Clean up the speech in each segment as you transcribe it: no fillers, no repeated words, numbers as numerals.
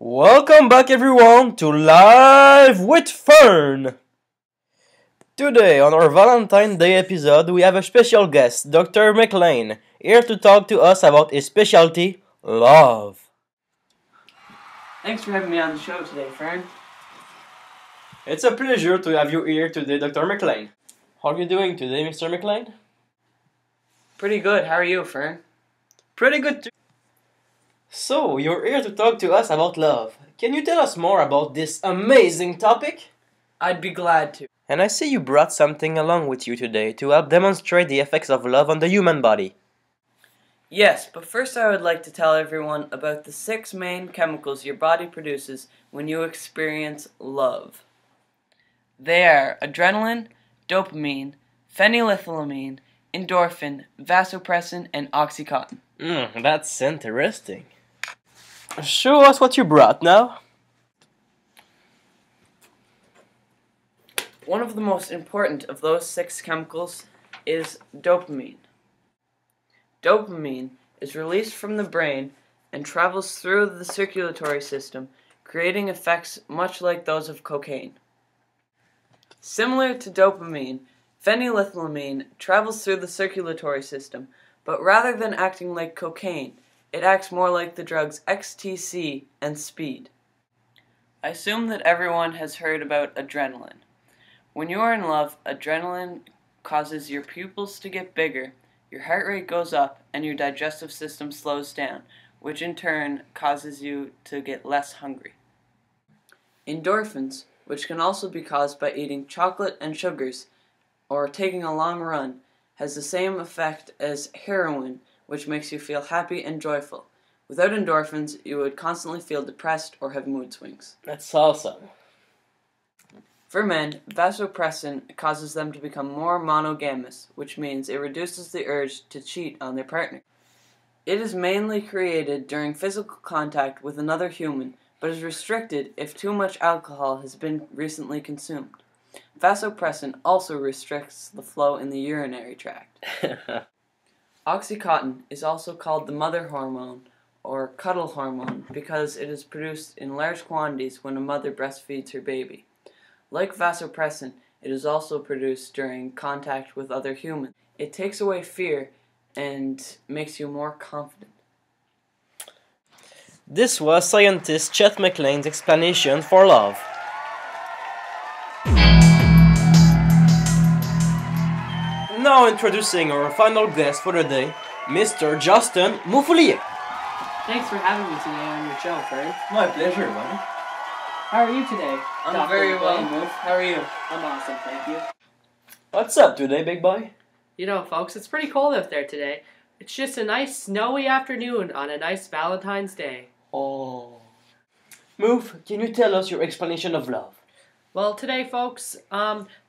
Welcome back everyone to Live with FERN! Today on our Valentine's Day episode we have a special guest, Dr. McLean, here to talk to us about his specialty, love. Thanks for having me on the show today, Fern. It's a pleasure to have you here today, Dr. McLean. How are you doing today, Mr. McLean? Pretty good. How are you, Fern? Pretty good too. So, you're here to talk to us about love. Can you tell us more about this amazing topic? I'd be glad to. And I see you brought something along with you today to help demonstrate the effects of love on the human body. Yes, but first I would like to tell everyone about the 6 main chemicals your body produces when you experience love. They are adrenaline, dopamine, phenylethylamine, endorphin, vasopressin, and oxytocin. That's interesting. Show us what you brought now. One of the most important of those 6 chemicals is dopamine. Dopamine is released from the brain and travels through the circulatory system, creating effects much like those of cocaine. Similar to dopamine, phenylethylamine travels through the circulatory system, but rather than acting like cocaine, it acts more like the drugs ecstasy and speed. I assume that everyone has heard about adrenaline. When you are in love, adrenaline causes your pupils to get bigger, your heart rate goes up, and your digestive system slows down, which in turn causes you to get less hungry. Endorphins, which can also be caused by eating chocolate and sugars or taking a long run, has the same effect as heroin, which makes you feel happy and joyful. Without endorphins, you would constantly feel depressed or have mood swings. That's awesome. For men, vasopressin causes them to become more monogamous, which means it reduces the urge to cheat on their partner. It is mainly created during physical contact with another human, but is restricted if too much alcohol has been recently consumed. Vasopressin also restricts the flow in the urinary tract. Oxytocin is also called the mother hormone or cuddle hormone because it is produced in large quantities when a mother breastfeeds her baby. Like vasopressin, it is also produced during contact with other humans. It takes away fear and makes you more confident. This was scientist Chet McLean's explanation for love. Now introducing our final guest for the day, Mr. Justin Moufoulier. Thanks for having me today on your show, Fern. My pleasure, buddy. How are you today? I'm Dr. very well, McLean? Moof. How are you? I'm awesome, thank you. What's up today, big boy? You know, folks, it's pretty cold out there today. It's just a nice snowy afternoon on a nice Valentine's Day. Oh. Moof, can you tell us your explanation of love? Well, today, folks,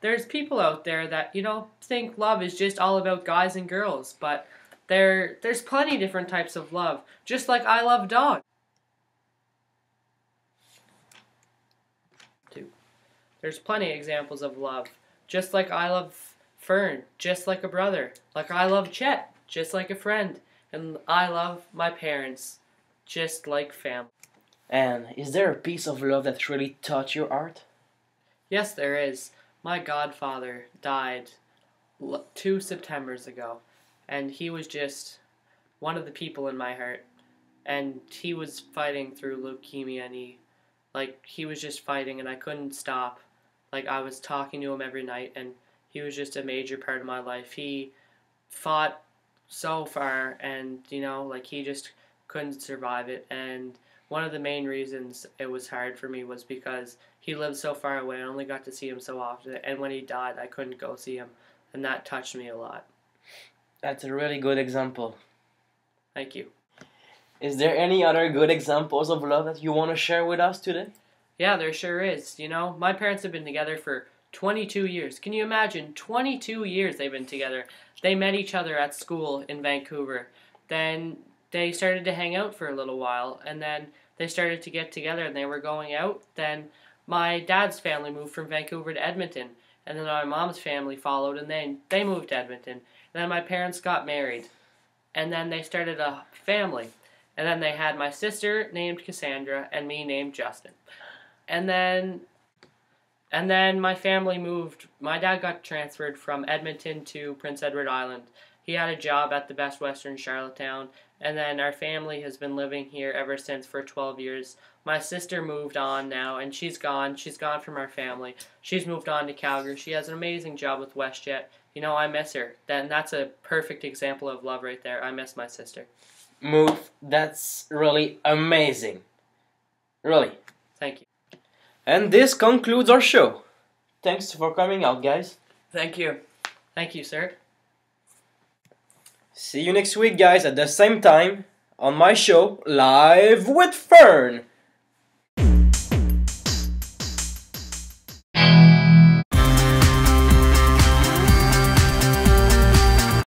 there's people out there that, think love is just all about guys and girls, but there's plenty different types of love, just like I love dogs. There's plenty of examples of love, just like I love Fern, just like a brother, like I love Chet, just like a friend, and I love my parents, just like family. And is there a piece of love that really touched your heart? Yes, there is. My godfather died 2 Septembers ago, and he was just one of the people in my heart. And he was fighting through leukemia, and he was just fighting, and I couldn't stop. I was talking to him every night, and he was just a major part of my life. He fought so far, and, he just couldn't survive it. And one of the main reasons it was hard for me was because he lived so far away. I only got to see him so often, and when he died, I couldn't go see him, and that touched me a lot. That's a really good example. Thank you. Is there any other good examples of love that you want to share with us today? Yeah, there sure is. My parents have been together for 22 years. Can you imagine? 22 years they've been together. They met each other at school in Vancouver. Then they started to hang out for a little while, and then they started to get together, and they were going out. Then my dad's family moved from Vancouver to Edmonton, and then my mom's family followed, and then they moved to Edmonton. And then my parents got married, and then they started a family. And then they had my sister named Cassandra and me named Justin. And then my family moved. My dad got transferred from Edmonton to Prince Edward Island. He had a job at the Best Western Charlottetown, and then our family has been living here ever since for 12 years. My sister moved on now, and she's gone. She's gone from our family. She's moved on to Calgary. She has an amazing job with WestJet. You know, I miss her. That's a perfect example of love right there. I miss my sister. Move, that's really amazing. Really. Thank you. And this concludes our show. Thanks for coming out, guys. Thank you. Thank you, sir. See you next week, guys, at the same time on my show, Live with FERN.